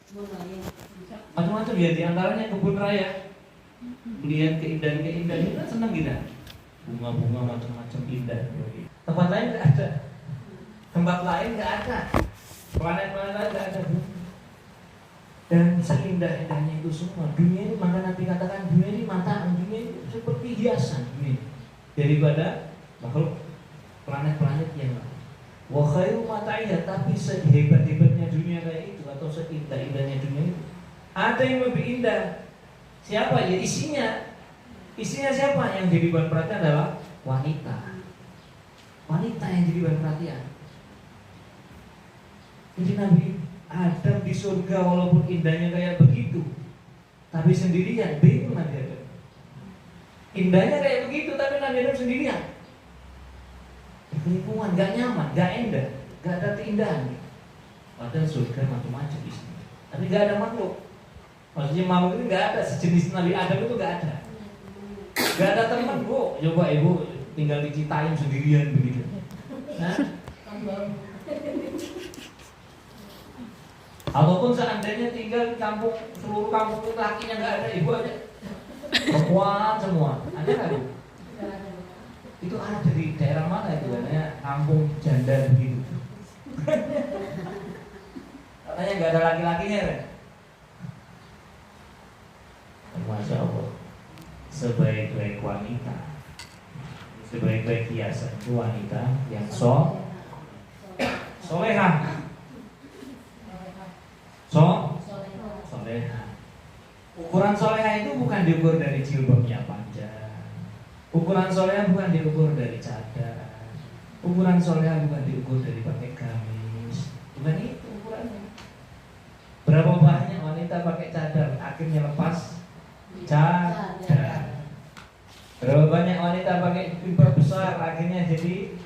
Macam-macam ya, di antaranya kebun raya. Lihat keindahan-keindahan itu kan senang kita. Bunga-bunga macam-macam indah. Tempat lain nggak ada. Tempat lain nggak ada. Planet-planet lain nggak ada. Dan seindah-indahnya itu semua. Dunia ini, maka Nabi katakan dunia ini mataan, dunia ini seperti hiasan dunia daripada makhluk planet-planet yang lain. Wa khairu mata'iyah, tapi sehebat-hebatnya dunia kayak itu atau seindah-indahnya dunia itu, ada yang lebih indah. Siapa? Ya isinya. Isinya siapa? Yang jadi bahan perhatian adalah wanita. Wanita yang jadi bahan perhatian. Jadi Nabi Adam di surga walaupun indahnya kayak begitu, tapi sendirian, bingung Nabi Adam. Indahnya kayak begitu, tapi Nabi Adam sendirian. Lingkungan gak nyaman, gak indah, gak ada keindahan. Padahal surga macam-macam isinya, tapi gak ada makhluk. Maksudnya makhluk itu gak ada, sejenis Nabi Adam itu gak ada. Gak ada teman, Bu. Coba ibu tinggal di Citayam sendirian begitu. Nah, ataupun seandainya tinggal di kampung, seluruh kampung itu lakinya gak ada, ibu aja perempuan semua. Ada gak, Bu? Itu ada di daerah mana itu, namanya kampung janda begitu. Katanya nggak ada laki-lakinya kan? Masya Allah, sebaik-baik wanita, sebaik-baik hiasan itu wanita yang solehah. Solehah. Ukuran solehah itu bukan diukur dari jilbabnya panjang. Ukuran solehah bukan diukur dari cadar. Ukuran solehah bukan diukur dari pakai gamis. Bukan itu ukurannya. Berapa banyak wanita pakai cadar akhirnya lepas cadar. Berapa banyak wanita pakai jilbab besar akhirnya jadi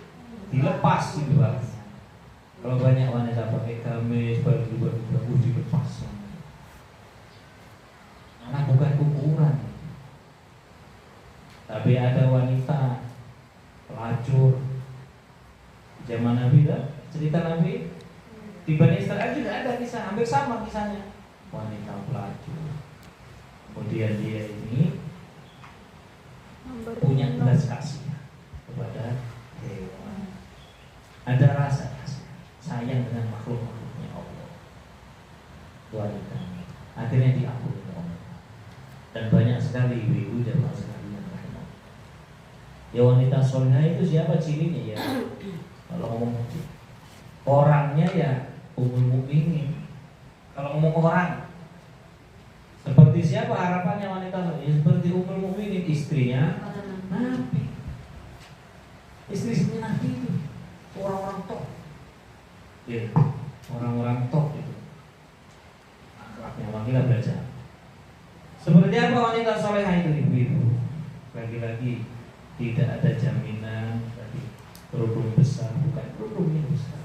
dilepas jilbabnya. Kalau banyak wanita pakai gamis baru jilbab dilepas. Karena bukan ukuran. Tapi ada wanita pelacur zaman Nabi kan? Cerita Nabi di Bani Israel juga ada kisah, hampir sama kisahnya. Wanita pelacur. Kemudian dia ini punya belas kasih kepada hewan. Ada rasa kasih, sayang dengan makhluk-makhluknya Allah. Wanita akhirnya diampuni Allah. Dan banyak sekali ibu-ibu dan masyarakat. Ya wanita solehah itu siapa cirinya ya? Kalau ngomong orangnya ya Ummul Mukminin. Kalau ngomong orang, seperti siapa harapannya wanita solehah? Ya seperti Ummul Mukminin, istrinya Nabi. Istri Nabi itu orang-orang top. Ya, orang-orang top itu. Akhlaknya wanita belajar. Seperti apa wanita solehah itu ibu-ibu? Lagi-lagi tidak ada jaminan tadi kerudung besar, bukan kerudung yang besar.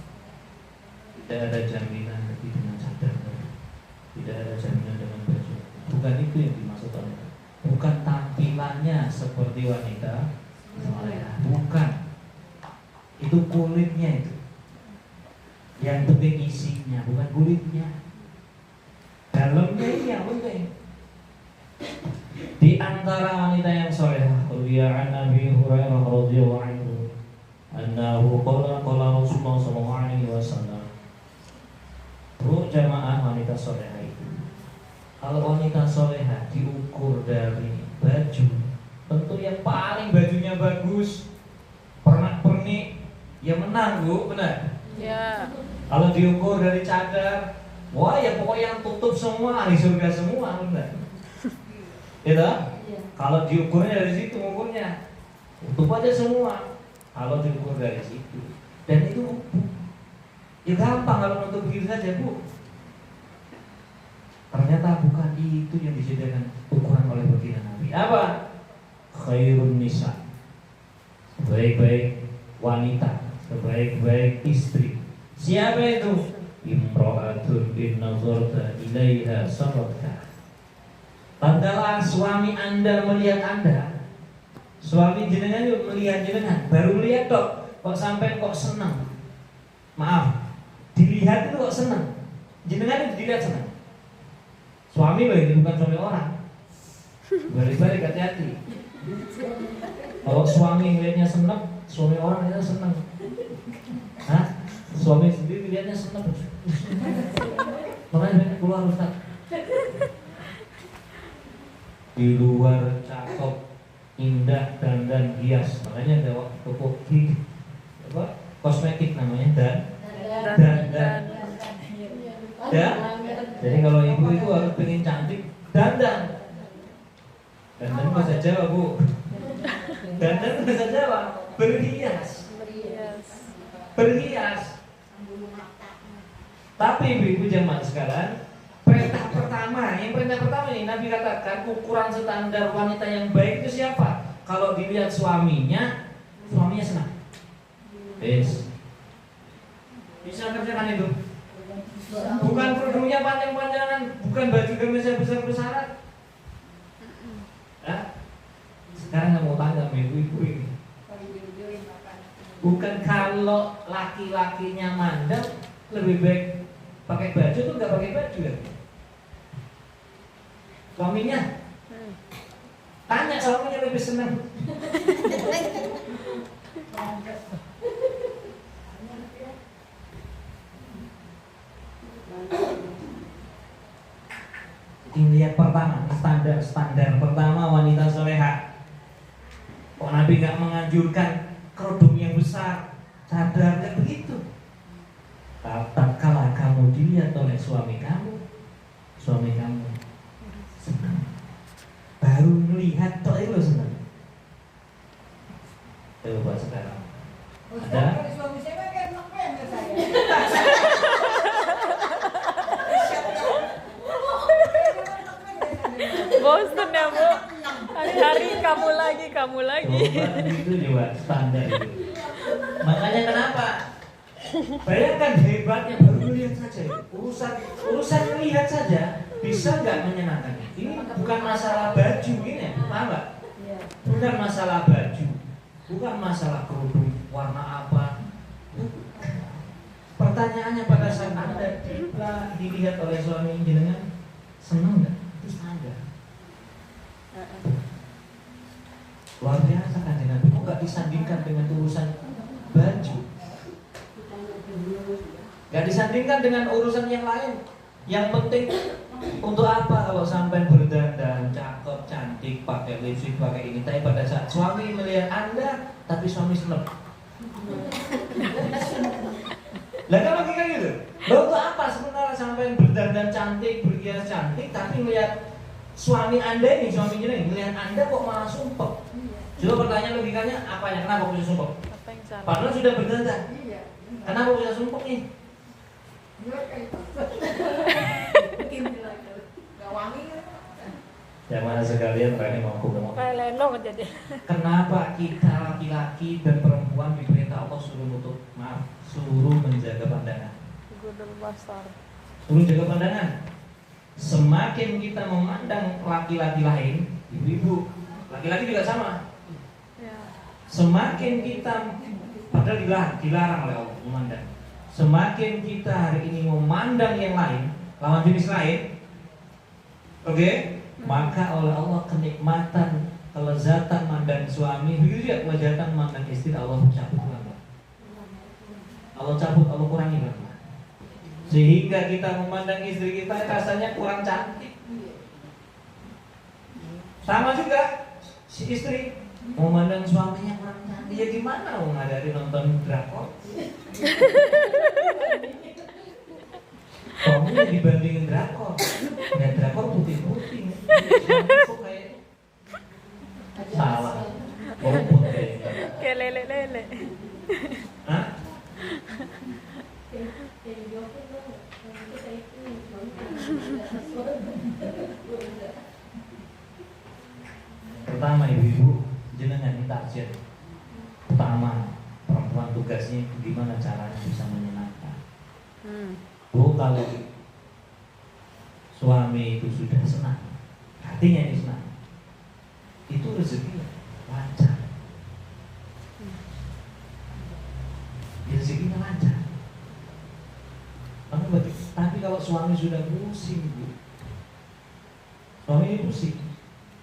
Tidak ada jaminan tadi dengan cadar, tidak ada jaminan dengan baju. Bukan itu yang dimaksud wanita. Bukan tampilannya seperti wanita solehah, bukan. Itu kulitnya itu. Yang penting isinya, bukan kulitnya. Dalamnya ini yang penting. Di antara wanita yang solehah, an Nabi Hurairah radhiyallahu anhu, annahu qala Rasulullah sallallahu alaihi wasallam. Bu jamaah wanita solehah itu. Kalau wanita solehah diukur dari baju, tentu yang paling bajunya bagus, pernak-pernik, ya menang Bu, benar? Ya. Kalau diukur dari cadar, wah ya pokoknya yang tutup semua ahli surga semua, benar? Gitu? Ya. Kalau diukurnya dari situ, ukurnya tutup aja semua. Kalau diukur dari situ, dan itu ya gampang kalau nutup diri saja Bu. Ternyata bukan itu yang disediakan ukuran oleh baginda Nabi. Apa? Khairun nisa, sebaik-baik wanita, sebaik-baik istri. Siapa itu? Imra'atun in nazarta ilaiha sarratka. Tatkala suami Anda melihat Anda, suami jenengan yuk melihat jenengan, baru melihat kok sampai kok senang. Maaf, dilihat itu kok senang. Jenengan itu dilihat senang. suami loh ini, bukan suami orang. Balik-balik hati-hati. Kalau suami ngeliatnya seneng, suami orang itu seneng. Hah? Suami sendiri lihatnya seneng. Makanya banyak keluar Ustaz. Di luar cakep, indah, dandan, hias. Makanya ada toko kosmetik namanya dandan. Ya. Jadi kalau ibu itu harus pengen cantik, dandan. Dandan bahasa Jawa, Bu. Dandan bahasa Jawa, berhias. Berhias. Tapi ibu-ibu jamaah sekalian, perintah pertama ini Nabi katakan ukuran standar wanita yang baik itu siapa? Kalau dilihat suaminya senang. Yes. Bisa kerjakan itu. Bukan kerudungnya panjang-panjangan, bukan baju gamis besar-besaran. Nah, sekarang saya mau tanya sama ibu-ibu ini. Bukan kalau laki-lakinya mandang lebih baik pakai baju tuh nggak pakai baju ya? Suaminya tanya, suaminya lebih senang. Lihat pertama, standar pertama wanita soleha. Kok Nabi nggak menganjurkan kerudung yang besar, cadar kayak begitu? Tatkala kamu dilihat oleh suami kamu senang. Baru melihat toh itu senang. Coba sekarang. Ada? Suami saya kayak ngepen ke saya. Bosan ya Bu, hari-hari kamu lagi. Coba itu juga standar itu. Makanya kenapa? Bayangkan hebatnya baru melihat saja. Urusan melihat saja bisa nggak menyenangkan? Ini bukan masalah baju ini ya, paham nggak? Bukan masalah baju, bukan masalah kerudung warna apa. Pertanyaannya pada saat Anda dilihat oleh suami jenengan, senang nggak? Itu standar. Luar biasa kan Nabi, kok gak disandingkan dengan urusan baju, gak disandingkan dengan urusan yang lain. Yang penting untuk apa kalau sampai berdandan, cakep, cantik, pakai lipstick, pakai ini. Tapi pada saat suami melihat Anda, tapi suami seneng. Lah kan logika gitu. Lalu untuk apa sebenarnya sampai berdandan cantik, berhias cantik, tapi melihat suami Anda ini, suami jenengan melihat Anda kok malah sumpah. Coba pertanyaan logikanya apanya? Kenapa bisa sumpah? Padahal sudah berdandan. Kenapa bisa sumpah nih? Jamaah sekalian, ini mau aku ngomong. Kayak lenong jadi. Kenapa kita laki-laki dan perempuan diperintah Allah suruh menjaga pandangan? Suruh jaga pandangan. Semakin kita memandang laki-laki lain, ibu-ibu, laki-laki juga sama. Semakin kita, padahal dilarang oleh Allah memandang. Semakin kita hari ini memandang yang lain, lawan jenis lain, oke? Maka oleh Allah kenikmatan, kelezatan mandang suami, begitu juga kelezatan mandang istri Allah cabut lama. Allah cabut, Allah kurangi lama. Sehingga kita memandang istri kita rasanya kurang cantik. Sama juga si istri memandang suaminya kurang cantik. Ya gimana mau ngadari nonton drakor? Suaminya dibandingin drakor. Ya drakor putih-putih. Kok kayak salah. Rumput kayak lele-lele. Hah? Pertama ibu-ibu, jenengan ini target. Pertama, perempuan tugasnya gimana caranya bisa menyenangkan. Bu, kalau suami itu sudah senang, hatinya ini senang, itu rezeki lancar. Rezekinya lancar. Tapi kalau suami sudah pusing, Bu, Suami ini pusing,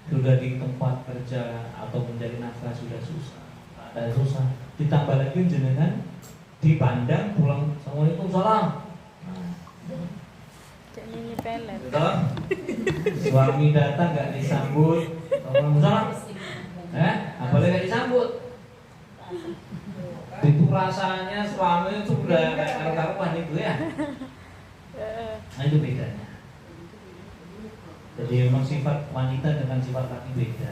sudah di tempat kerja atau mencari nafkah sudah susah, ada susah, ditambah lagi jenengan dipandang pulang, assalamualaikum salam. Cek ini pelet. Betul? Suami datang nggak disambut, assalamualaikum salam. Boleh nggak disambut? Itu rasanya suami itu sudah kayak karu-karuan itu ya. Nah itu bedanya. Jadi memang sifat wanita dengan sifat laki beda.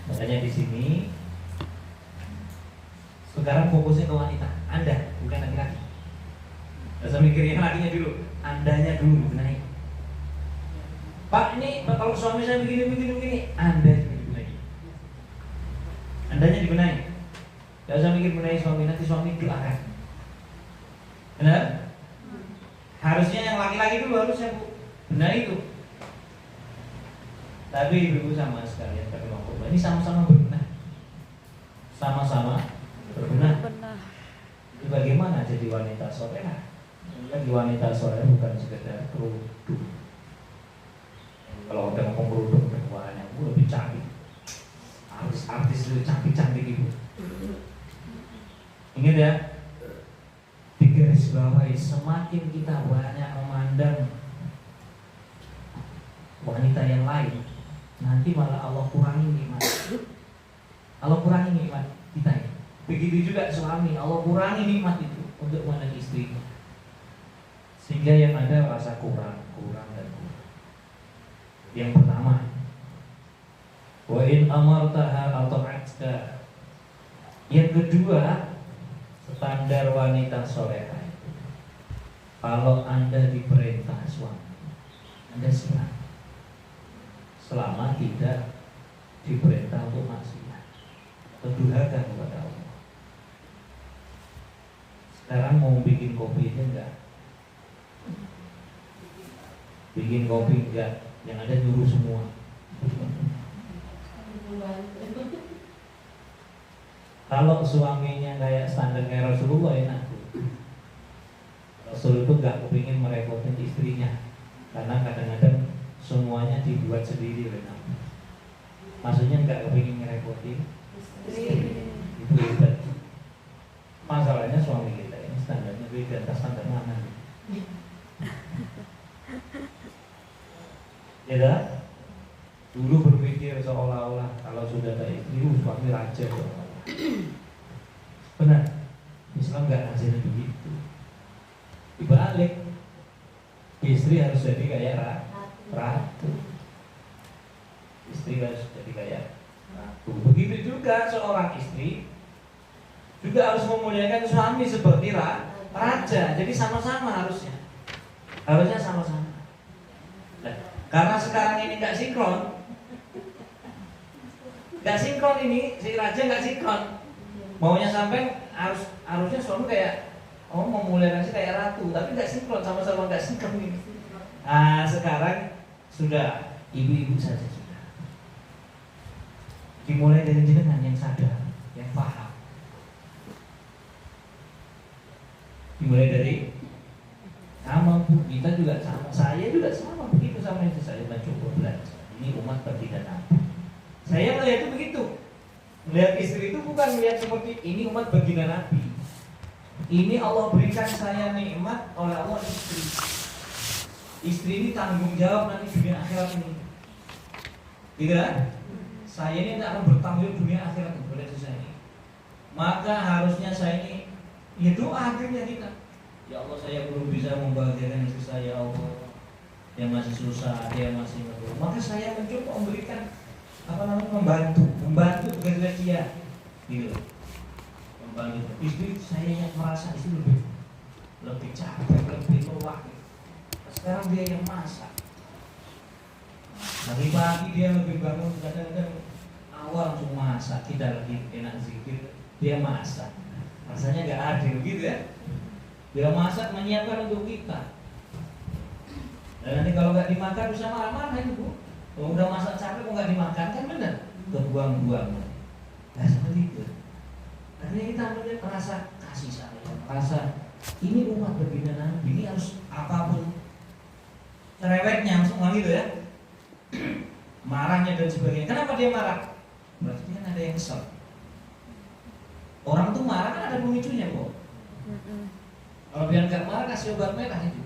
Makanya di sini sekarang fokusnya ke wanita, Anda bukan laki-laki. Gak usah mikirin lakinya dulu, Andanya dulu benahi. Pak ini kalau suami saya begini, Anda juga dibenahi. Andanya dibenahi. Gak usah mikir benahi suami, nanti suami doakan. Benar? Harusnya yang laki-laki dulu harusnya Bu benahi itu. Tapi ibu sama sekalian ini sama-sama berbenah. Sama-sama berbenah. Itu bagaimana jadi wanita soleha? Jadi wanita soleha bukan sekedar kerudung. Kalau udah ngomong kerudung berwarna lebih cantik. Artis lebih cantik ibu. Ingat ya, di garis bawahi semakin kita banyak memandang wanita yang lain, nanti malah Allah kurangi nikmat. Allah kurangi nikmat kita ya. Begitu juga suami, Allah kurangi nikmat itu untuk memandang istrinya. Sehingga yang ada rasa kurang dan kurang. Yang pertama, wa in amartaha ata'atka. Yang kedua, standar wanita soleha itu, kalau Anda diperintah suami, Anda siap. Selama tidak diperintah untuk maksiat atau durhaka kepada Allah. Sekarang mau bikin kopi aja enggak? Bikin kopi enggak? Yang ada nyuruh semua. Kalau suaminya kayak standar kayak Rasulullah enak. Rasul itu enggak kepingin merepotin istrinya, karena kadang-kadang semuanya dibuat sendiri oleh Nabi. Maksudnya enggak kepingin ngerepotin itu hebat. Masalahnya suami kita ini standarnya beda, atas standar mana? Ya dah. Dulu berpikir seolah-olah kalau sudah ada istri, suami raja. Benar. Islam enggak ngajarin begitu. Dibalik, istri harus jadi kayak ratu. Istri harus jadi kayak ratu. Begitu juga seorang istri juga harus memuliakan suami seperti raja. Jadi sama-sama harusnya. Harusnya sama-sama. Nah, karena sekarang ini nggak sinkron. Nggak sinkron ini, si raja nggak sinkron. Maunya sampai harusnya suami kayak memuliakan si kayak ratu, tapi nggak sinkron, sama-sama nggak sinkron ini. Nah, sekarang sudah ibu-ibu saja sudah. Dimulai dari jenengan yang sadar, yang paham. Dimulai dari sama Bu, kita juga sama, saya juga sama begitu sama itu. Saya mencoba belajar. Ini umat berbeda Nabi. Saya melihat itu begitu. Melihat istri itu bukan melihat seperti ini umat baginda Nabi. Ini Allah berikan saya nikmat oleh Allah istri. Istri ini tanggung jawab nanti dunia akhirat ini. Gitu kan? Saya ini tidak akan bertanggung jawab dunia akhirat oleh istri saya ini. Maka harusnya saya ini ya doa akhirnya kita. Ya Allah, saya belum bisa membahagiakan istri saya, ya Allah. Yang masih susah, dia masih ngeluh. Maka saya mencoba memberikan membantu tugas dia. Gitu. Membantu. Istri saya yang merasa istri lebih capek, lebih lelah. Sekarang dia yang masak. Dari pagi dia lebih bangun, kadang-kadang awal langsung masak. Kita lagi enak zikir, dia masak. Rasanya nggak adil gitu ya. Dia masak menyiapkan untuk kita. Dan nanti kalau nggak dimakan bisa marah-marah itu Bu. Kalau udah masak capek kok nggak dimakan kan benar. Terbuang-buang. Nah seperti itu. Artinya kita melihat rasa kasih sayang, rasa ini umat baginda Nabi, ini harus apapun cerewetnya, maksudnya gitu ya. dan sebagainya. Kenapa dia marah? Berarti kan ada yang kesel. Orang tuh marah kan ada pemicunya kok. Kalau biar nggak marah kasih obat merah itu.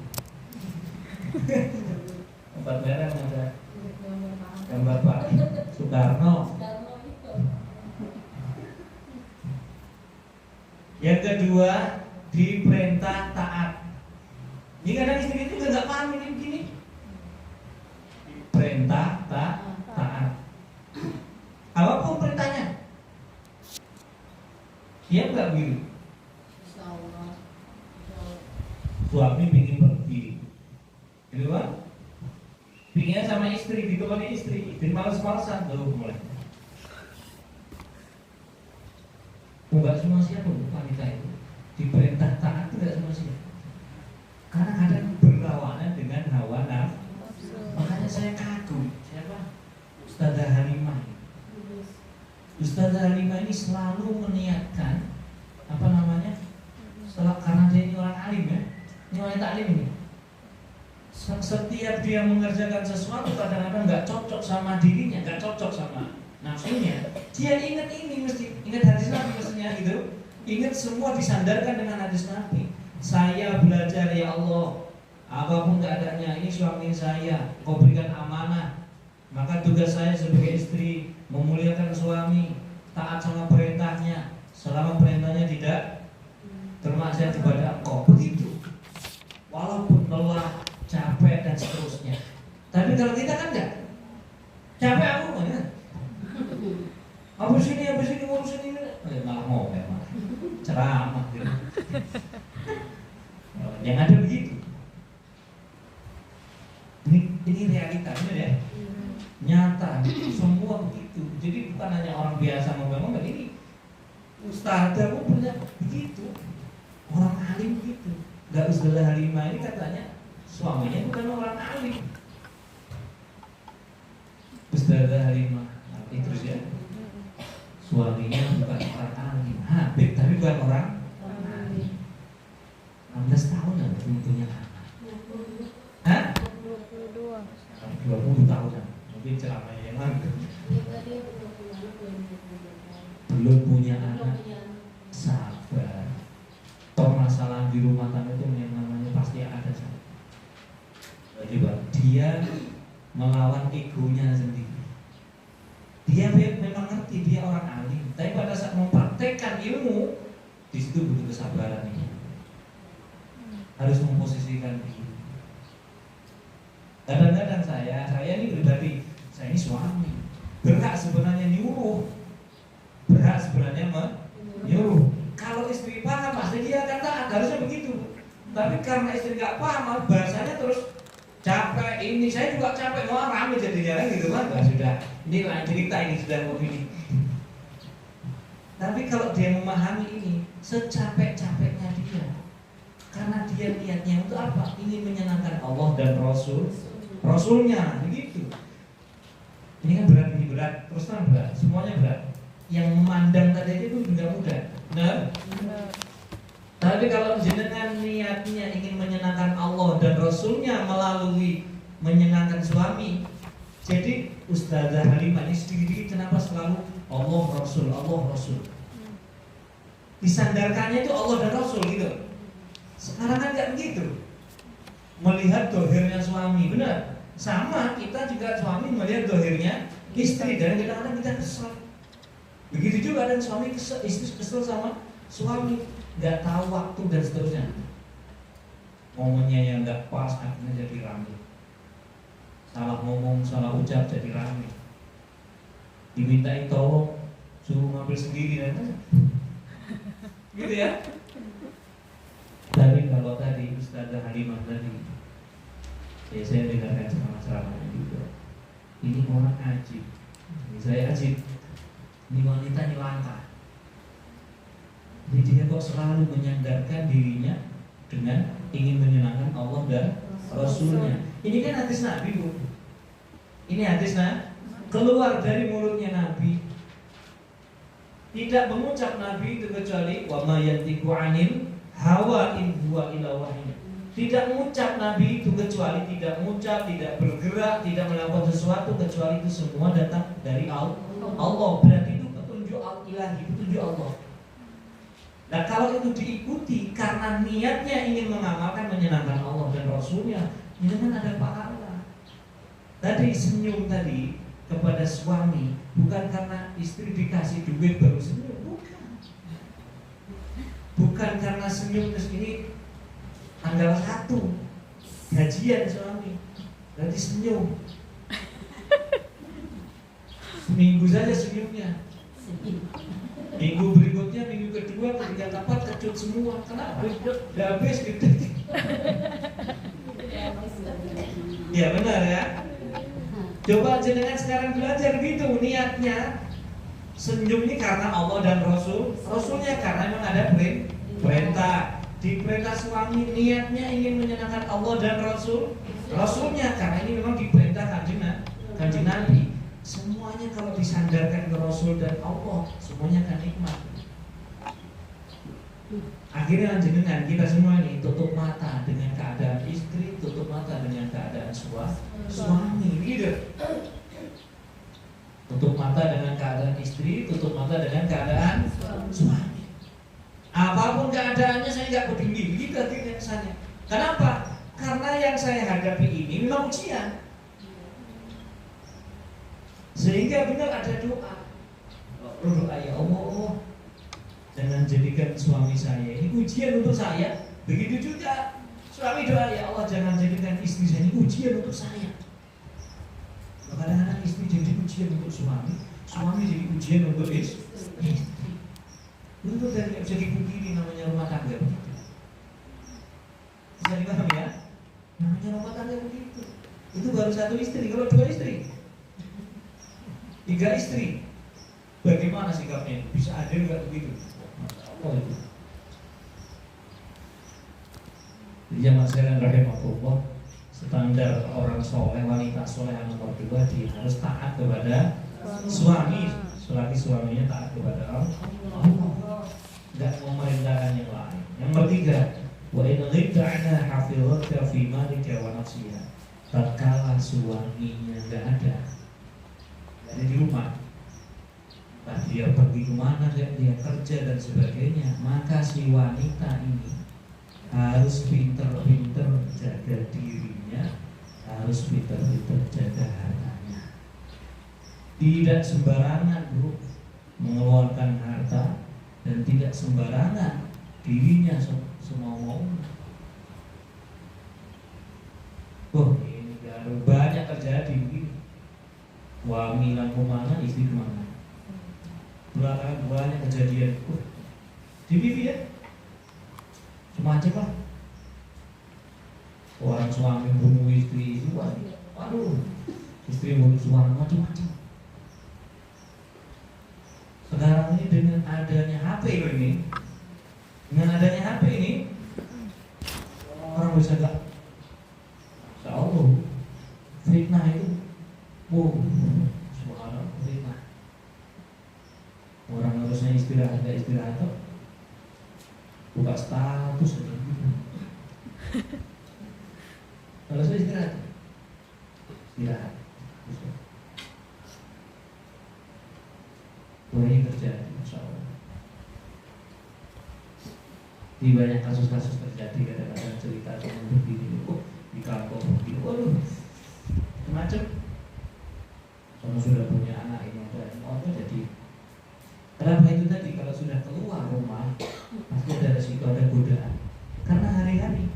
Obat merah yang ada gambar Pak Soekarno. Yang kedua, diperintah taat. Ini kadang istri itu nggak paham ini begini. Perintah taat. Apapun perintahnya, dia nggak begitu. Suami pingin pergi, gitu kan? Pinginnya sama istri, ditemani istri males-malesan tuh mulai. Enggak semua siapa wanita itu diperintah taat, tidak semua siapa. Karena kadang berlawanan dengan hawa nafsu. Makanya saya kagum siapa? Ustazah Halimah. Ustazah Halimah ini selalu meniatkan apa namanya? Karena dia ini orang alim ya. Ini wanita alim ini. Setiap dia mengerjakan sesuatu kadang-kadang nggak cocok sama dirinya, nggak cocok sama nafsunya. Dia ingat ini mesti ingat hadis Nabi mestinya gitu. Ingat semua disandarkan dengan hadis Nabi. Saya belajar ya Allah, apapun keadaannya ini suami saya, kau berikan amanah. Maka tugas saya sebagai istri memuliakan suami, taat sama perintahnya, selama perintahnya tidak termaksiat kepada engkau. Begitu. Walaupun lelah, capek dan seterusnya. Tapi kalau kita kan enggak. Capek aku ya. Habis ini ngurusin ini. Malah ngomel malah. Ceramah gitu. Yang ada begitu. Ini realita benar ya. Nyata, semua begitu. Jadi bukan hanya orang biasa ngomong, ini ustazah pun punya begitu. Orang alim begitu. Gak Ustazah Halimah ini katanya suaminya bukan orang alim. Ustazah Halimah terus ya, suaminya bukan orang alim, Habib tapi bukan orang alim. 16 tahun ya belum punya anak. Hah? 20 tahun ya. Mungkin ceramahnya yang lain. Belum punya anak. Sabar. Permasalahan di rumah tangga itu yang namanya pasti ada saja. Coba dia melawan egonya sendiri. Dia memang ngerti dia orang alim, tapi pada saat mempraktekkan ilmu, di situ butuh kesabaran ini. Harus memposisikan diri. Kadang-kadang saya ini pribadi, saya ini suami, berhak sebenarnya nyuruh, berhak sebenarnya menyuruh. Kalau istri paham pasti dia akan taat, harusnya begitu. Tapi karena istri nggak paham, bahasanya terus capek ini, saya juga capek, mau rame jadinya gitu kan, sudah. Ini lain cerita, ini sudah begini. Tapi kalau dia memahami ini, secapek-capeknya dia, karena dia niatnya untuk apa? Ingin menyenangkan Allah dan Rasulnya, begitu. Ini kan berat, ini berat, terus terang berat, semuanya berat. Yang memandang tadi itu juga mudah, benar? Tapi kalau jenengan niatnya ingin menyenangkan Allah dan Rasulnya melalui menyenangkan suami, jadi Ustazah Halimah ini sendiri kenapa selalu Allah Rasul, Allah Rasul. Disandarkannya itu Allah dan Rasul gitu. Sekarang kan nggak begitu. Melihat dohirnya suami, benar? Sama kita juga suami melihat dohirnya istri, dan kadang-kadang kita kesel. Begitu juga dan suami kesel, istri kesel sama suami, nggak tahu waktu dan seterusnya. Momennya yang nggak pas akhirnya jadi rame. Salah ngomong, salah ucap jadi rame. Dimintain tolong, suruh ngambil sendiri dan gitu ya. Tapi kalau tadi Ustazah Halimah tadi, ya saya dengarkan ceramah-ceramahnya juga. Ini orang ajib. Ini saya ajib. Ini wanita ini langka. Jadi dia kok selalu menyandarkan dirinya dengan ingin menyenangkan Allah dan Rasulnya. Ini kan hadis Nabi, Bu. Ini hadis keluar dari mulutnya Nabi. Tidak mengucap Nabi itu kecuali wa ma yantiqu 'anil hawa in huwa illa wahyu. Tidak mengucap Nabi itu kecuali tidak mengucap, tidak bergerak, tidak melakukan sesuatu kecuali itu semua datang dari Allah. Berarti itu petunjuk ilahi, petunjuk Allah. Nah kalau itu diikuti karena niatnya ingin mengamalkan menyenangkan Allah dan Rasulnya, ini kan ada pahala. Tadi senyum tadi kepada suami bukan karena istri dikasih duit baru senyum, bukan karena senyum terus ini tanggal 1 gajian suami berarti senyum. Seminggu saja senyumnya, minggu berikutnya, minggu kedua, ketiga, keempat kecut semua. Kenapa? Udah habis gitu. Ya benar ya. Coba jenengan sekarang belajar gitu niatnya. Senyum ini karena Allah dan Rasulnya karena memang ada perintah. Di perintah suami niatnya ingin menyenangkan Allah dan Rasulnya karena ini memang diperintah kanjeng Nabi. Semuanya kalau disandarkan ke Rasul dan Allah, semuanya akan nikmat. Akhirnya jenengan kita semua ini tutup mata dengan keadaan istri, tutup mata dengan keadaan suami, leader. Tutup mata dengan keadaan istri, tutup mata dengan keadaan suami. Apapun keadaannya saya nggak peduli, begitu akhirnya kesannya. Kenapa? Karena yang saya hadapi ini memang ujian. Sehingga benar ada doa. Doa ya Allah, jangan jadikan suami saya ini ujian untuk saya. Begitu juga suami doa ya Allah, jangan jadikan istri saya ini ujian untuk saya. Kadang-kadang istri jadi ujian untuk suami jadi ujian untuk istri. Itu dari yang bisa dipungkiri namanya rumah tangga begitu. Bisa dipahami ya? Namanya rumah tangga begitu. Itu baru satu istri, kalau 2 istri, 3 istri, bagaimana sikapnya? Bisa adil nggak begitu? Oh itu. Di zaman sekarang rahimahullah, standar orang soleh, wanita soleh yang nomor 2 dia harus taat kepada suami, selagi suaminya taat kepada Allah, nggak memerintahkan yang lain. Yang ketiga, wa in ghibta'na hafizaka fi malika wa nafsika. Tatkala suaminya nggak ada di rumah, dia pergi kemana, dia kerja dan sebagainya, maka si wanita ini harus pinter-pinter jaga dirinya, harus pinter-pinter jaga hartanya. Tidak sembarangan mengeluarkan harta dan tidak sembarangan dirinya semau-maunya. Ini banyak terjadi begini. Suami lampu mana, istri kemana. Belakangan banyak kejadian di TV ya, semacam lah. Orang suami bunuh istri, waduh, istri bunuh suami, macam-macam. Sekarang ini dengan adanya HP ini, orang bisa gak? Insya Allah, fitnah itu, subhanallah, fitnah. Orang harusnya istirahat, gak istirahat tuh buka status gitu. Kalau saya istirahat ini terjadi, Masya Allah. Di banyak kasus-kasus terjadi, kadang-kadang cerita cuma begini, di kampung begini, waduh, macam kalau sudah punya anak ini ada jadi. Kenapa itu tadi? Kalau sudah keluar rumah pasti ada resiko, ada godaan. Karena hari-hari,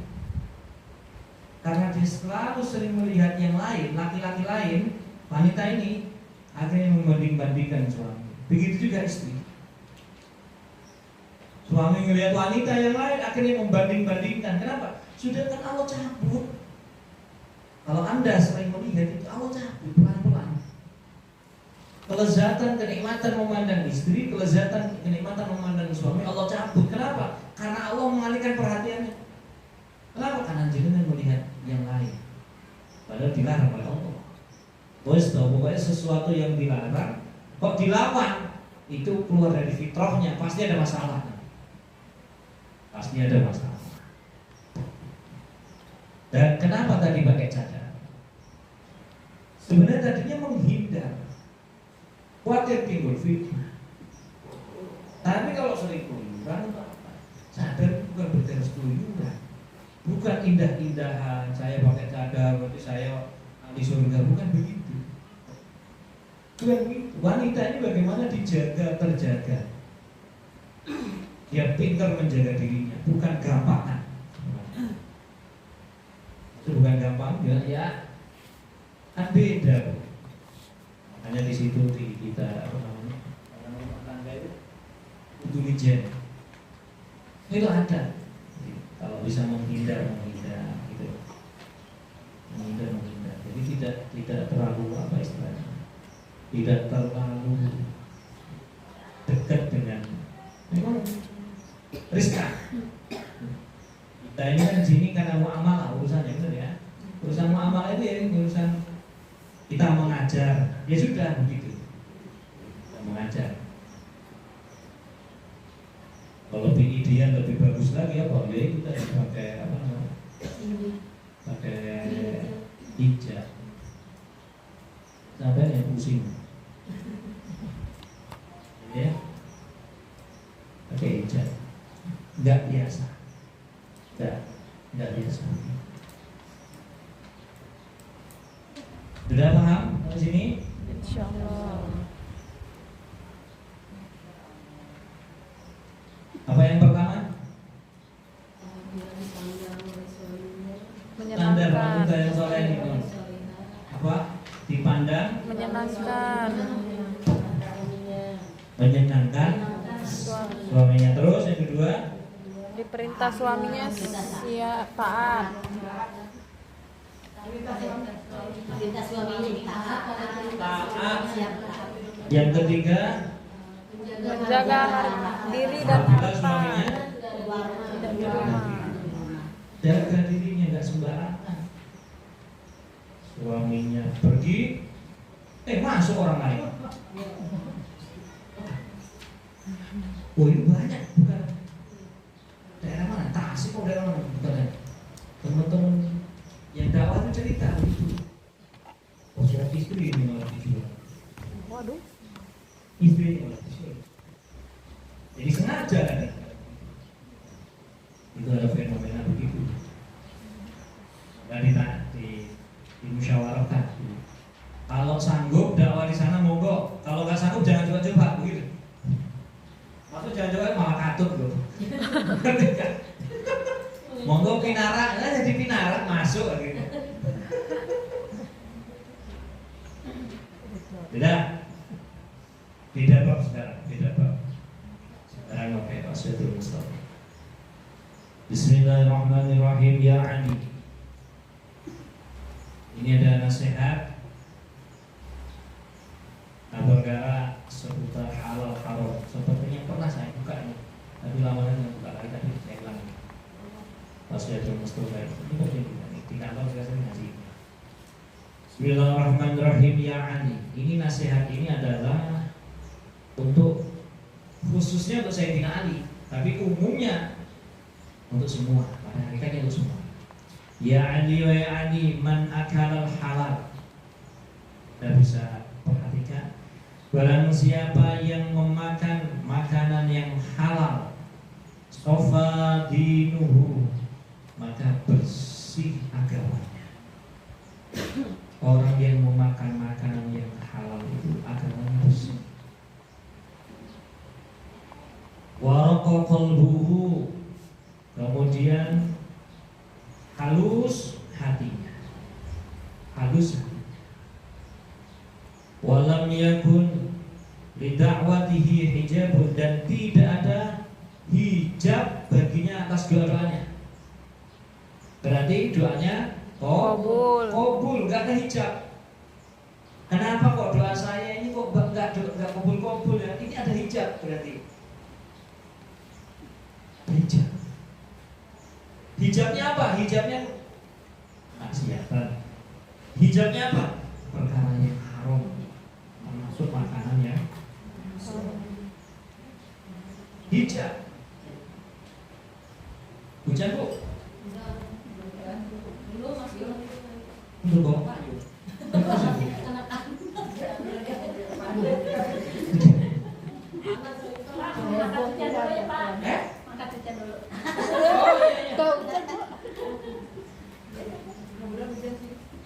karena dia selalu sering melihat yang lain, laki-laki lain, wanita ini akhirnya membanding-bandingkan suami. Begitu juga istri. Suami melihat wanita yang lain akhirnya membanding-bandingkan. Kenapa? Sudah kan Allah cabut. Kalau Anda sering melihat itu Allah cabut pelan-pelan. Kelezatan, kenikmatan memandang istri, kelezatan, kenikmatan memandang suami, Allah cabut. Kenapa? Karena Allah mengalihkan perhatiannya. Kenapa? Karena jangan melihat yang lain. Padahal dilarang oleh Allah. Pokoknya sesuatu yang dilarang, kok dilawan, itu keluar dari fitrahnya, pasti ada masalah. Pasti ada masalah. Dan kenapa tadi pakai cadar? Sebenarnya tadinya menghindar, khawatir timbul fitnah. Tapi kalau sering keluyuran apa? Cadar bukan berarti keluyuran, bukan indah-indahan. Saya pakai cadar berarti saya ahli surga, bukan begitu. Bukan begitu. Wanita ini bagaimana dijaga, terjaga. Dia pintar menjaga dirinya, bukan gampangan. Itu bukan gampang ya, kan beda. Hanya di situ di kita apa namanya tangga itu intelijen itu ada. Kalau bisa menghindar gitu, menghindar. Jadi tidak terlalu apa istilahnya, tidak terlalu dekat dengan memang riskan. Kita ini kan di sini karena muamalah urusannya itu ya. Urusan muamalah itu ya urusan kita mengajar, ya sudah begitu. Kita mengajar. Kalau lebih ideal, lebih bagus lagi ya boleh kita pakai apa namanya? Pakai hijab. Sampai yang pusing. Ya. Pakai hijab. Enggak biasa. Tidak biasa. Sudah paham di sini? Insyaallah. Apa yang pertama? Tanda wanita yang soleh ini apa? Dipandang Menyenangkan. Menyenangkan suaminya. Terus yang kedua, Diperintah suaminya taat. Perintah suaminya taat. yang ketiga, Menjaga diri dan apabila harta. suaminya Tidak di rumah. jaga dirinya, nggak sembarangan. Suaminya pergi, masuk orang lain. Oh ini banyak, bukan daerah mana? Tasik kok daerah mana? Bukan. Teman-teman yang dakwah itu cerita itu. Oh surat istri ini malah dijual. Waduh. Istri ini malah dijual. Jadi sengaja kan? Itu ada fenomena begitu. Dan dimusyawarahkan. Kalau sanggup dakwah di sana monggo. Kalau nggak sanggup jangan coba-coba begitu. Maksud jangan coba malah katut loh. Monggo pinara, jadi pinara masuk gitu. Beda bab sekarang, beda bab. Sekarang pakai Asyatul Mustafa. Bismillahirrahmanirrahim. Ya Ali, ini ada nasihat perkara seputar halal haram. Sepertinya pernah saya buka ini, tapi lama yang buka lagi tadi saya ulang. Asyatul Mustafa ini penting di kantor saya sering ngaji. Bismillahirrahmanirrahim. Ya Ali, ini nasihat ini adalah untuk khususnya untuk Sayyidina Ali, tapi umumnya untuk semua, pada hakikatnya untuk semua. Ya Ali wa ya Ali, man akalal halal. Kita bisa perhatikan, barang siapa yang memakan makanan yang halal, sofa dinuhu, maka bersih agamanya. Orang yang memakan makanan yang halal itu agamanya bersih. Waraqa qalbuhu, kemudian halus hatinya, halus hatinya. Walam yakun lidakwatihi hijabun, dan tidak ada hijab baginya atas doa-doanya. Berarti doanya kabul, gak ada hijab. Kenapa kok doa saya ini kok gak kabul ya? Ini ada hijab berarti. Hijab. Hijabnya apa? Hijabnya maksiatan. Hijabnya apa? Perkara yang haram, termasuk makanan yang hijab. Hujan bu? suruh bawa payung.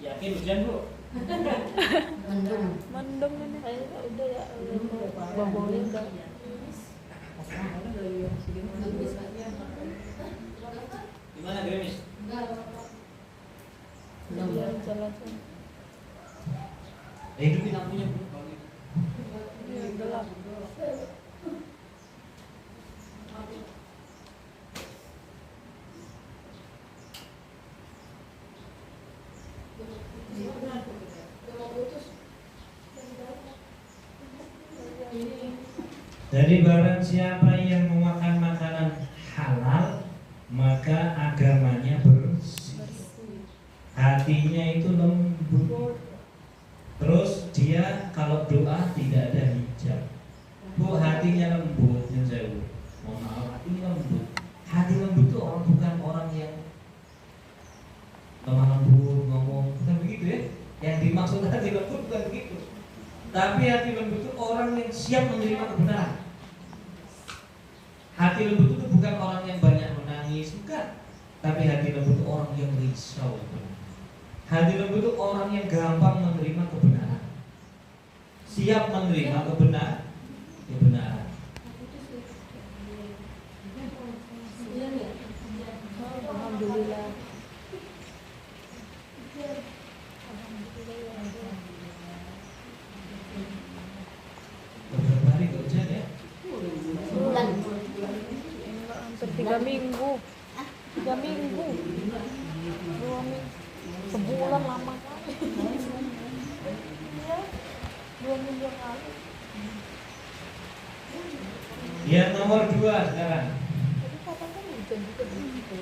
Yakin hujan Bu? Mendung ini. Ayo udah ya. Bawangnya udah. Gimana gerimis? Jalan. Hidupin lampunya Bu. Ya, gelap. Jadi barang siapa yang memakan makanan halal, maka agamanya bersih, hatinya itu lembut. Terus dia kalau doa tidak ada hijab. Bu, hatinya lembut, mohon maaf, hatinya lembut. Hati lembut itu orang, bukan orang yang lemah lembut ngomong, bukan begitu ya. Yang dimaksud hati lembut bukan begitu. Tapi hati lembut itu orang yang siap menerima kebenaran. Hati lembut itu bukan orang yang banyak menangis, bukan. Tapi hati lembut itu orang yang risau. Hati lembut itu orang yang gampang menerima kebenaran, siap menerima kebenaran. Alhamdulillah. Beberapa hari gak hujan ya? Bulan. Hampir 3 minggu. 3 minggu. 2 minggu. Sebulan lama kali. Iya. 2 minggu yang lalu. Yang nomor 2 sekarang. Tadi katakan hujan juga gitu.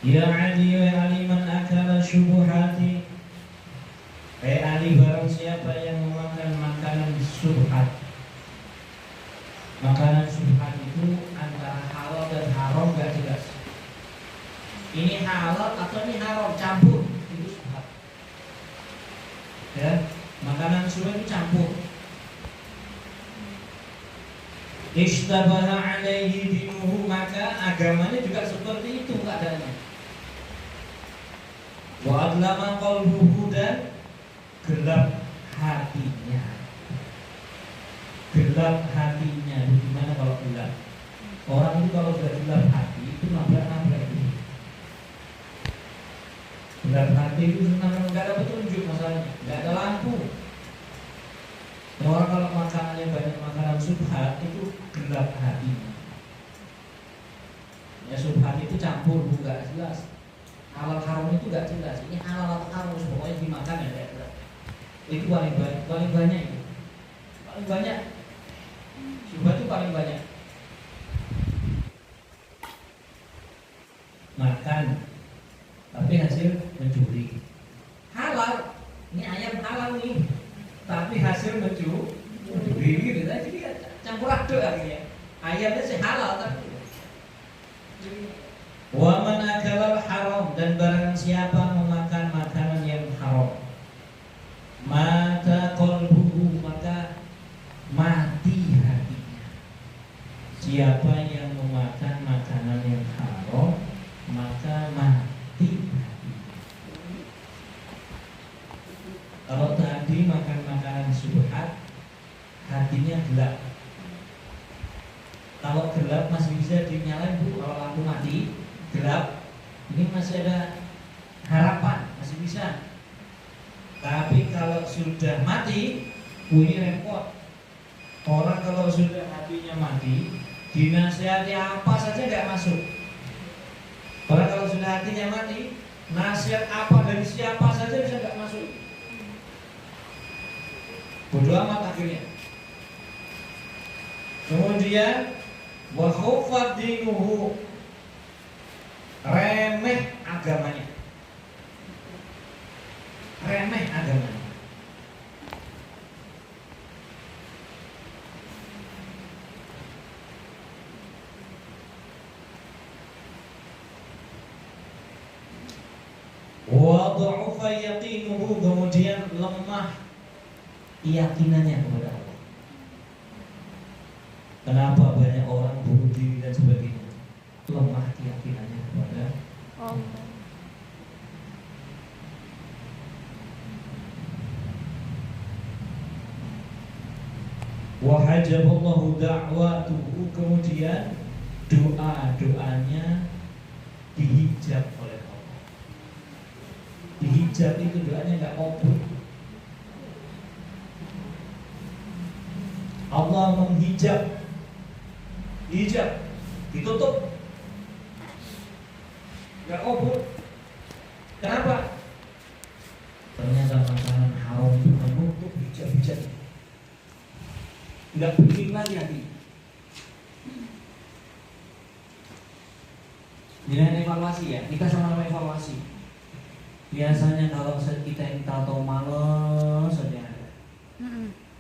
Ya Ali wa aliman akala syubuhati. Ali, barang siapa yang memakan makanan syubhat. Makanan syubhat itu antara halal dan haram gak jelas. Ini halal atau ini haram, campur, itu syubhat. Ya, makanan syubhat itu campur. Ishtabaha alaihi dinuhu, maka agamanya juga seperti itu keadaannya. Wa adlama qalbuhu, dan gelap hatinya. Gelap hatinya, gimana kalau gelap? Orang itu kalau sudah gelap hati itu nabrak-nabrak itu. Gelap hati itu senang, nggak ada petunjuk masalahnya, nggak ada lampu. Orang kalau makanannya banyak makanan subhat itu gelap hatinya. Ya subhat itu campur, bukan jelas. Halal haram itu gak jelas. Ini halal atau haram, pokoknya dimakan ya kayak gitu. Itu paling banyak itu. Paling banyak. Subhat itu paling banyak. Makan, tapi hasil mencuri. Halal, ini ayam halal nih, tapi hasil mencuri. Gitu, jadi campur aduk akhirnya. Ayamnya sih halal tapi. Wa man akala haram, dan barang siapa memakan makanan yang haram, mata qalbuhu, maka mati hatinya. Siapa yang memakan makanan yang haram, maka mati hatinya. Kalau tadi makan makanan subhat, hatinya gelap. Kalau gelap masih bisa dinyalain Bu, kalau lampu mati gelap, ini masih ada harapan, masih bisa. Tapi kalau sudah mati, ini repot. Orang kalau sudah hatinya mati, dinasihati apa saja nggak masuk. Orang kalau sudah hatinya mati, nasihat apa dari siapa saja bisa nggak masuk. Bodoh amat akhirnya. Kemudian wa khufat dinuhu, remeh agamanya. Remeh agamanya. Wa wa dha'ufa yaqinuhu, kemudian lemah keyakinannya kepada Allah. Kenapa banyak orang bunuh diri dan sebagainya? Lemah keyakinannya kepada Allah. wa hajaballahu da'watuhu, kemudian doa-doanya dihijab oleh Allah. Dihijab itu doanya enggak kabul. Allah menghijab, hijab, ditutup, nggak kabul. Kenapa? Ternyata makanan haram itu menutup hijab-hijab, nggak bening lagi hati. Jangan evaluasi ya, kita sama-sama evaluasi. Biasanya kalau kita tahu males saja.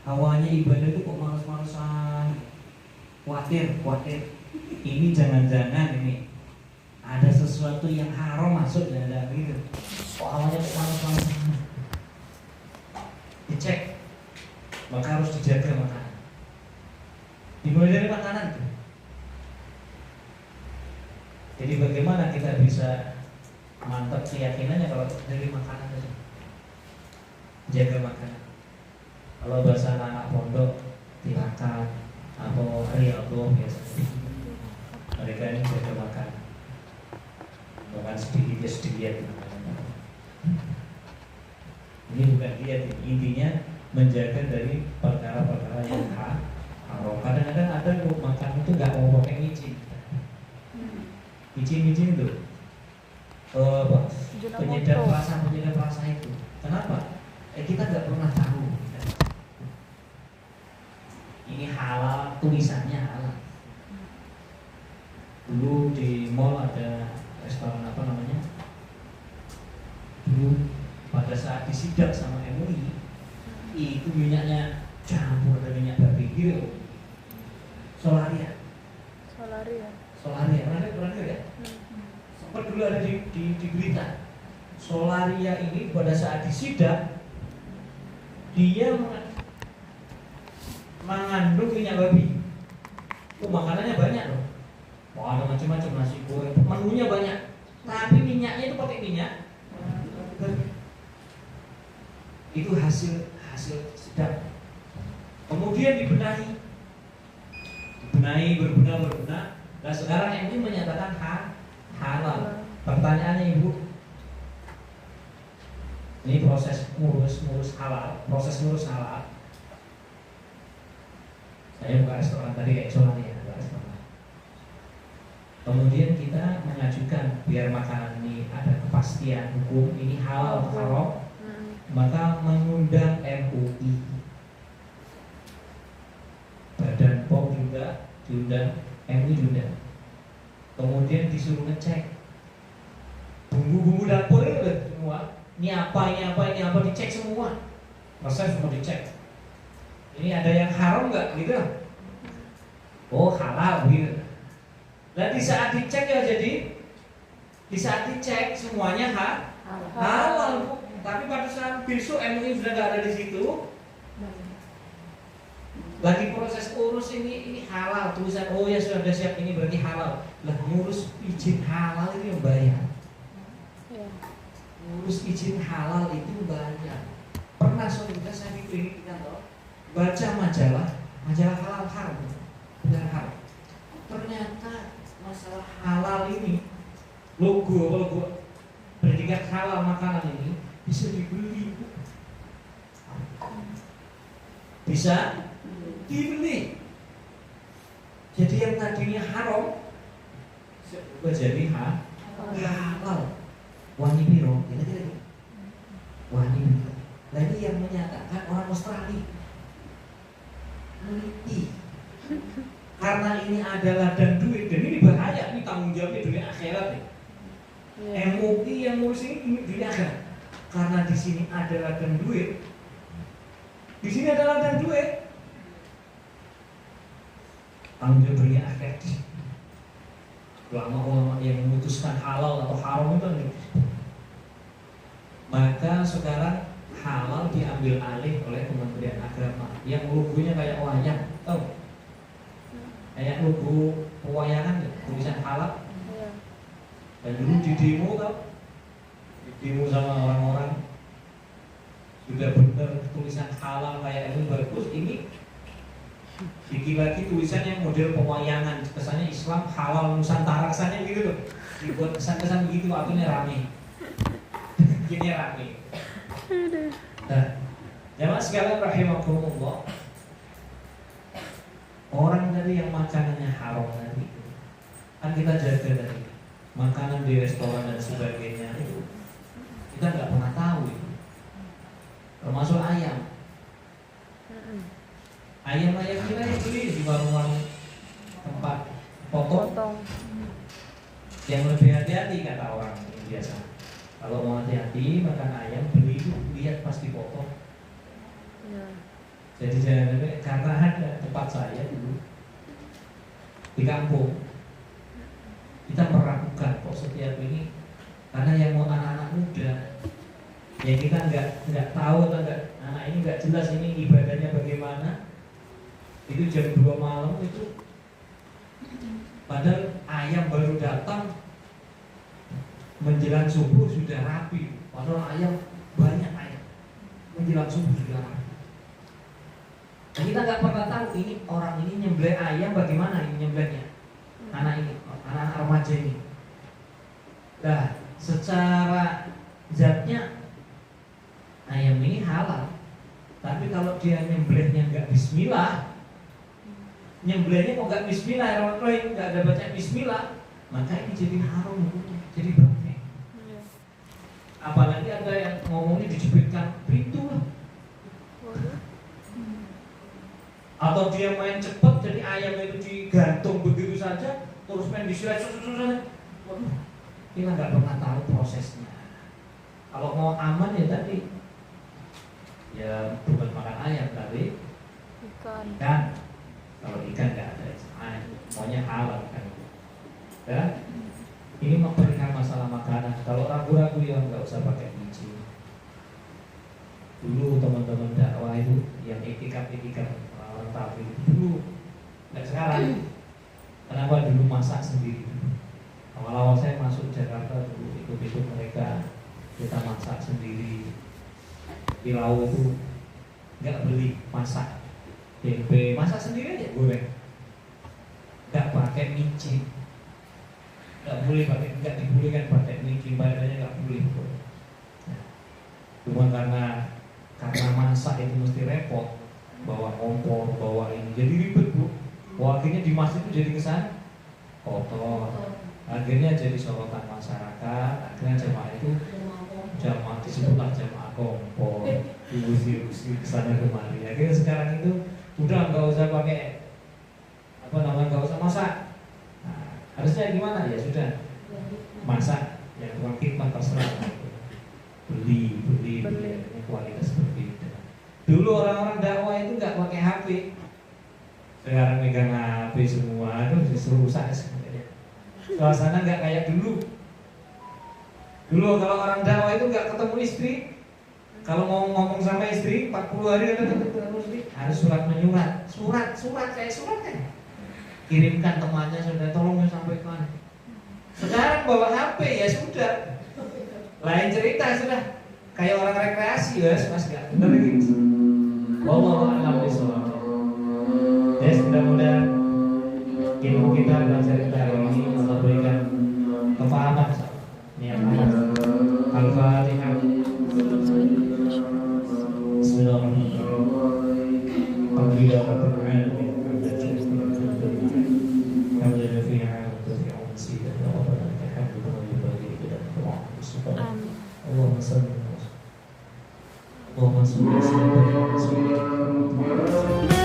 Hawanya ibadah itu kok males-malesan, khawatir. Ini jangan-jangan ini ada sesuatu yang haram masuk dalam itu. Kok hawanya kok males-malesan? Dicek, maka harus dijaga makanan. Dimulai dari makanan tuh. Jadi bagaimana kita bisa mantap keyakinannya kalau dari makanan saja? Jaga makanan. Kalau bahasa anak pondok tirakat atau riyadhah biasanya mereka ini jaga makan, bahkan sedikit. Ini bukan diet, intinya menjaga dari perkara-perkara yang haram. Kadang-kadang ada yang makan itu nggak mau pakai micin itu penyedap rasa itu. Kenapa? Kita nggak pernah tahu. Ini halal, tulisannya halal. Dulu di mall ada restoran apa namanya? Dulu pada saat disidak sama MUI, itu minyaknya campur dengan minyak babi gitu. Solaria. Pernah ya? Sempat dulu ada di berita. Solaria ini pada saat disidak dia mengandung minyak babi. Makanannya banyak loh. Wah, ada macam-macam, nasi goreng, menunya banyak. Tapi minyaknya itu pakai minyak. Itu hasil sedap. Kemudian dibenahi, berbenah. Nah sekarang ini menyatakan halal. Pertanyaannya Ibu, ini proses ngurus halal, Saya buka restoran tadi kayak Solaria, restoran. Kemudian kita mengajukan biar makanan ini ada kepastian hukum, ini halal atau haram, maka mengundang MUI, Badan POM juga diundang, MUI diundang. Kemudian disuruh ngecek bumbu-bumbu dapur itu semua. Ini apa, dicek semua. Resep semua dicek. Ini ada yang haram nggak gitu? Oh halal gitu. Dan di saat dicek ya di saat dicek semuanya halal. Tapi pada saat besok MUI sudah nggak ada di situ, lagi proses urus ini halal tulisan. Oh ya sudah siap, ini berarti halal. Lah ngurus izin halal ini yang bayar. Ngurus izin halal itu banyak. Pernah saudara saya di kantor baca majalah halal haram, benar haram. Ternyata masalah halal ini, logo predikat halal makanan ini bisa dibeli, bisa dibeli. Jadi yang tadinya haram jadi halal. Wani biro, kira-kira wani biro. Nah ini yang menyatakan orang Australia. Meneliti. Karena ini adalah ladang duit, dan ini bahaya, ini tanggung jawabnya dunia akhirat ya. MUI yang ngurus ini dunia akhirat. Karena di sini ada ladang duit, tanggung jawab dunia akhirat. Ulama-ulama yang memutuskan halal atau haram itu Maka sekarang halal diambil alih oleh Kementerian Agama yang logonya kayak wayang, tau? Kayak logo pewayangan tulisan halal. Iya. Dan dulu di demo tau? Di demo sama orang-orang sudah benar tulisan halal kayak itu bagus, ini bikin lagi tulisan yang model pewayangan, kesannya Islam halal Nusantara, kesannya gitu loh, dibuat kesan-kesan begitu, akhirnya rame. Gini rame. Nah, jamaah sekalian rahimakumullah, orang tadi yang makanannya haram tadi, kan kita jaga tadi makanan di restoran dan sebagainya itu kita nggak pernah tahu itu, termasuk ayam. Ayam-ayam kita yang beli di warung-warung tempat potong yang lebih hati-hati kata orang yang biasa. Kalau mau hati-hati makan ayam, beli itu lihat pas dipotong. Iya. Jadi jangan sampai, karena ada tempat saya dulu di kampung kita meragukan kok setiap ini, karena yang mau anak-anak muda yang kita nggak tahu atau anak ini nggak jelas ini ibadahnya bagaimana, itu jam 2 malam itu padahal ayam baru datang menjelang subuh sudah rapi, padahal ayam banyak, ayam menjelang subuh sudah rapi. Dan kita nggak pernah tahu ini orang ini nyembelih ayam bagaimana ini nyembelihnya, anak-anak remaja ini. Nah, secara zatnya ayam ini halal, tapi kalau dia nyembelihnya nggak bismillah, nyembelihnya kok nggak bismillah, nggak ada baca bismillah, maka ini jadi haram, jadi bangke. Apalagi ada yang ngomongnya dijepitkan pintu lah, atau dia main cepat jadi ayam itu digantung begitu saja, terus main disilat, waduh, kita nggak pernah tahu prosesnya. Kalau mau aman ya tadi, ya bukan makan ayam tapi ikan. Kalau ikan nggak ada, maunya halal kan. Ya, ini memberikan masalah makanan. Kalau ragu-ragu ya nggak usah pakai biji. Dulu teman-teman dakwah itu yang etikap tapi dulu, nggak sekarang. Kenapa dulu masak sendiri? Awal-awal saya masuk Jakarta dulu ikut-ikut mereka, kita masak sendiri. Pilau itu nggak beli, masak. Tempe masak sendiri aja, goreng. Nggak pakai micin, nggak boleh pakai, nggak dibolehkan pakai micin, badannya nggak boleh. Nah, cuma karena masak itu mesti repot, bawa kompor, bawa ini, jadi ribet bu. Akhirnya di masjid itu jadi kesan kotor. Akhirnya jadi sorotan masyarakat. Akhirnya jamaah itu jamaah disebutlah jamaah kompor, diusir kesana kemari. Akhirnya sekarang itu udah nggak usah pakai nggak usah masak. Nah, harusnya gimana ya sudah masak, yang uang khidmat terserah. Beli kualitas berbeda. Dulu orang-orang dakwah itu nggak pakai HP, sekarang megang HP semua, itu justru rusak sebenarnya. Suasana nggak kayak dulu. Dulu kalau orang dakwah itu nggak ketemu istri, kalau mau ngomong sama istri 40 hari ketemu istri, harus surat menyurat, surat kayak surat kan. Kirimkan temannya sudah, tolong sampaikan. Sekarang bawa HP ya sudah, lain cerita sudah, kayak orang rekreasi ya, mas nggak bener gitu. Wallahu a'lam bishawab. Ya, mudah-mudahan ilmu kita dalam cerita hari ini Allah berikan kefahaman. Al-Fatihah. Bismillahirrahmanirrahim. Allahumma salli ala Rasulillah.